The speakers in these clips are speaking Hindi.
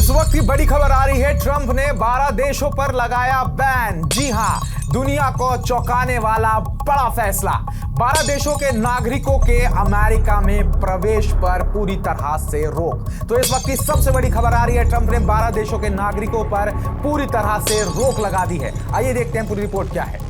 इस वक्त की बड़ी खबर आ रही है, ट्रंप ने 12 देशों पर लगाया बैन। जी हां, दुनिया को चौंकाने वाला बड़ा फैसला। 12 देशों के नागरिकों के अमेरिका में प्रवेश पर पूरी तरह से रोक। तो इस वक्त की सबसे बड़ी खबर आ रही है, ट्रंप ने 12 देशों के नागरिकों पर पूरी तरह से रोक लगा दी है। आइए देखते हैं पूरी रिपोर्ट क्या है।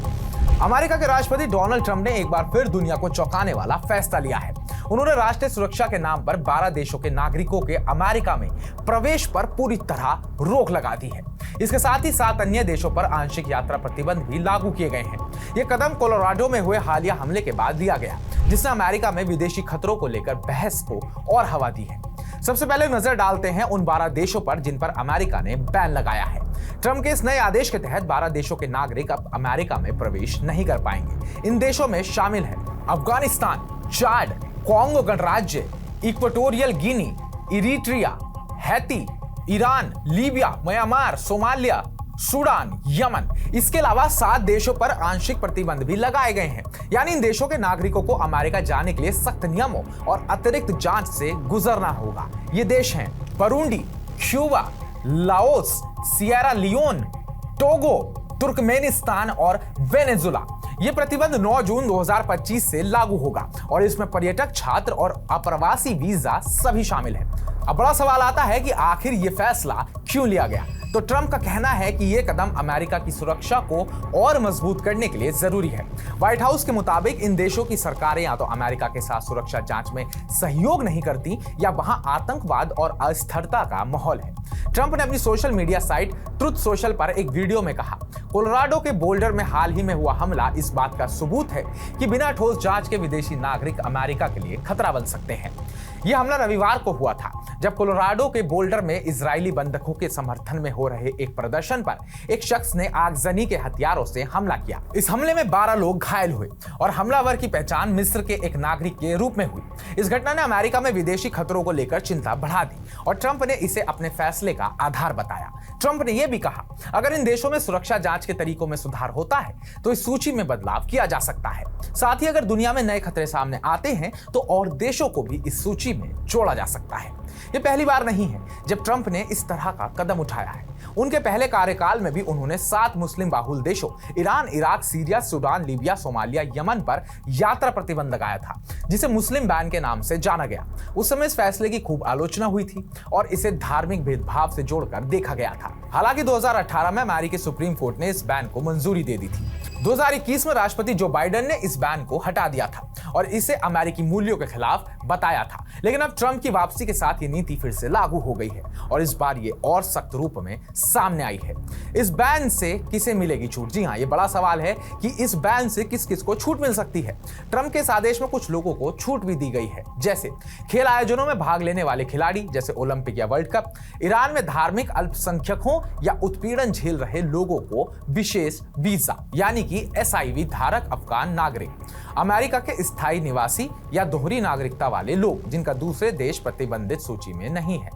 अमेरिका के राष्ट्रपति डोनाल्ड ट्रंप ने एक बार फिर दुनिया को चौंकाने वाला फैसला लिया है। उन्होंने राष्ट्रीय सुरक्षा के नाम पर 12 देशों के नागरिकों के अमेरिका में प्रवेश पर पूरी तरह रोक लगा दी है। इसके साथ ही 7 अन्य देशों पर आंशिक यात्रा प्रतिबंध भी लागू किए गए हैं। यह कदम कोलोराडो में हुए हालिया हमले के बाद लिया गया, जिसने अमेरिका में विदेशी खतरों को लेकर बहस को और हवा दी है। सबसे पहले नजर डालते हैं उन 12 देशों पर जिन पर अमेरिका ने बैन लगाया है। ट्रंप के इस नए आदेश के तहत 12 देशों के नागरिक अब अमेरिका में प्रवेश नहीं कर पाएंगे। इन देशों में शामिल है अफगानिस्तान, चाड, कॉन्गो गणराज्य, Equatorial Guinea, Eritrea, Haiti, Iran, Libya, Myanmar, Somalia, Sudan, Yemen. इसके अलावा 7 देशों पर आंशिक प्रतिबंध भी लगाए गए हैं। यानी इन देशों के नागरिकों को अमेरिका जाने के लिए सख्त नियमों और अतिरिक्त जांच से गुजरना होगा। ये देश हैं Burundi, Cuba, Laos, Sierra Leone, Togo, Turkmenistan और वेनेजुला। ये प्रतिबंध 9 जून 2025 से लागू होगा और इसमें पर्यटक, छात्र और अप्रवासी वीजा सभी शामिल हैं। अब बड़ा सवाल आता है कि आखिर ये फैसला क्यों लिया गया। तो ट्रंप का कहना है कि यह कदम अमेरिका की सुरक्षा को और मजबूत करने के लिए जरूरी है। व्हाइट हाउस के मुताबिक इन देशों की सरकारें या तो अमेरिका के साथ सुरक्षा जांच में सहयोग नहीं करती या वहां आतंकवाद और अस्थिरता का माहौल है। ट्रंप ने अपनी social media site truth social पर एक वीडियो में कहा, कोलोराडो के बोल्डर में हाल ही में हुआ हमला इस बात का सबूत है कि बिना ठोस जांच के विदेशी नागरिक अमेरिका के लिए खतरा बन सकते हैं। यह हमला रविवार को हुआ था, जब कोलोराडो के बोल्डर में इजरायली बंधकों के समर्थन में हो रहे एक प्रदर्शन पर एक शख्स ने आगजनी के हथियारों से हमला किया। इस हमले में 12 लोग घायल हुए और हमलावर की पहचान मिस्र के एक नागरिक के रूप में हुई। इस घटना ने अमेरिका में विदेशी खतरों को लेकर चिंता बढ़ा दी और ट्रंप ने इसे अपने फैसले का आधार बताया। ट्रंप ने यह भी कहा, अगर इन देशों में सुरक्षा जांच के तरीकों में सुधार होता है तो इस सूची में बदलाव किया जा सकता है। साथ ही अगर दुनिया में नए खतरे सामने आते हैं तो और देशों को भी इस सूची में जोड़ा जा सकता है। यह पहली बार नहीं है जब ट्रंप ने इस तरह का कदम उठाया है। उनके पहले कार्यकाल में भी उन्होंने 7 मुस्लिम बाहुल देशों Iran, Iraq, Syria, Sudan, Libya, Somalia, Yemen पर यात्रा प्रतिबंध लगाया था, जिसे मुस्लिम बैन के नाम से जाना गया। उस समय इस फैसले की खूब आलोचना हुई थी और इसे धार्मिक भेदभाव से जोड़कर देखा गया था। हालांकि 2018 में अमेरिकी सुप्रीम कोर्ट ने इस बैन को मंजूरी दे दी थी। 2021 में राष्ट्रपति जो बाइडेन ने इस बैन को हटा दिया था और इसे अमेरिकी मूल्यों के खिलाफ बताया था। लेकिन अब ट्रंप की वापसी के साथ ये नीति फिर से लागू हो गई है और इस बार ये और सख्त रूप में सामने आई है। इस बैन से किसे मिलेगी छूट? जी हाँ, ये बड़ा सवाल है कि इस बैन से किस किस को छूट मिल सकती है। ट्रंप के इस आदेश में कुछ लोगों को छूट भी दी गई है, जैसे खेल आयोजनों में भाग लेने वाले खिलाड़ी, जैसे ओलंपिक या वर्ल्ड कप। ईरान में धार्मिक अल्पसंख्यकों या उत्पीड़न झेल रहे लोगों को विशेष वीजा, यानी कि SIV धारक अफगान नागरिक। अमेरिका के स्थायी निवासी या दोहरी नागरिकता वाले लोग जिनका दूसरे देश प्रतिबंधित सूची में नहीं है।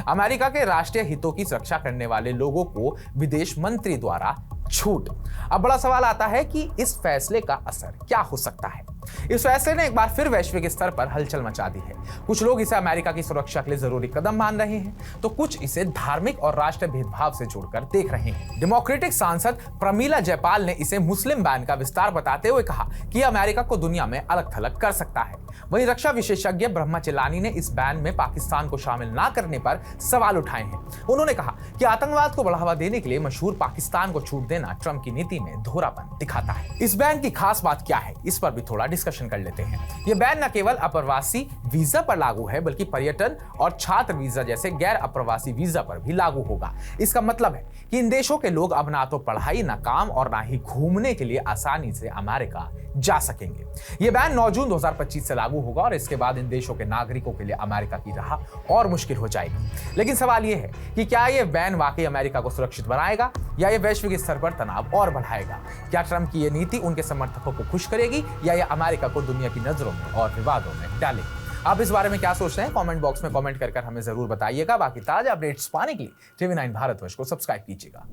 अमेरिका के राष्ट्रीय हितों की रक्षा करने वाले लोगों को विदेश मंत्री द्वारा छूट। अब बड़ा सवाल आता है कि इस फैसले का असर क्या हो सकता है। इस फैसले ने एक बार फिर वैश्विक स्तर पर हलचल मचा दी है। कुछ लोग इसे अमेरिका की सुरक्षा के लिए जरूरी कदम मान रहे हैं, तो कुछ इसे धार्मिक और राष्ट्रीय भेदभाव से जोड़कर देख रहे हैं। डेमोक्रेटिक सांसद प्रमीला जयपाल ने इसे मुस्लिम बैन का विस्तार बताते हुए कहा कि अमेरिका को दुनिया में अलग थलग कर सकता है। वहीं रक्षा विशेषज्ञ ब्रह्मा चिलानी ने इस बैन में पाकिस्तान को शामिल न करने पर सवाल उठाए हैं। उन्होंने कहा कि आतंकवाद को बढ़ावा देने के लिए मशहूर पाकिस्तान को छूट देना ट्रंप की नीति में दोहरापन दिखाता है। इस बैन की खास बात क्या है, इस पर भी थोड़ा डिस्कशन कर लेते हैं। यह बैन न केवल अप्रवासी वीजा पर लागू है, बल्कि पर्यटन और छात्र वीजा जैसे गैर अप्रवासी वीजा पर भी लागू होगा। इसका मतलब है कि इन देशों के लोग अब ना तो पढ़ाई, ना काम और ना ही घूमने के लिए आसानी से अमेरिका जा सकेंगे। यह बैन 9 जून 2025 से लागू होगा और इसके बाद इन देशों के नागरिकों के लिए अमेरिका की राह और मुश्किल हो जाएगी। लेकिन सवाल यह है कि क्या यह बैन वाकई अमेरिका को सुरक्षित बनाएगा या यह वैश्विक स्तर पर तनाव और बढ़ाएगा? क्या ट्रंप की यह नीति उनके समर्थकों को खुश करेगी या यह अमेरिका को दुनिया की नजरों में और विवादों में डालेगी? आप इस बारे में क्या सोचते हैं? कमेंट बॉक्स में कमेंट कर हमें जरूर बताइएगा। बाकी ताजा अपडेट्स पाने के लिए TV9 भारतवर्ष को सब्सक्राइब कीजिएगा।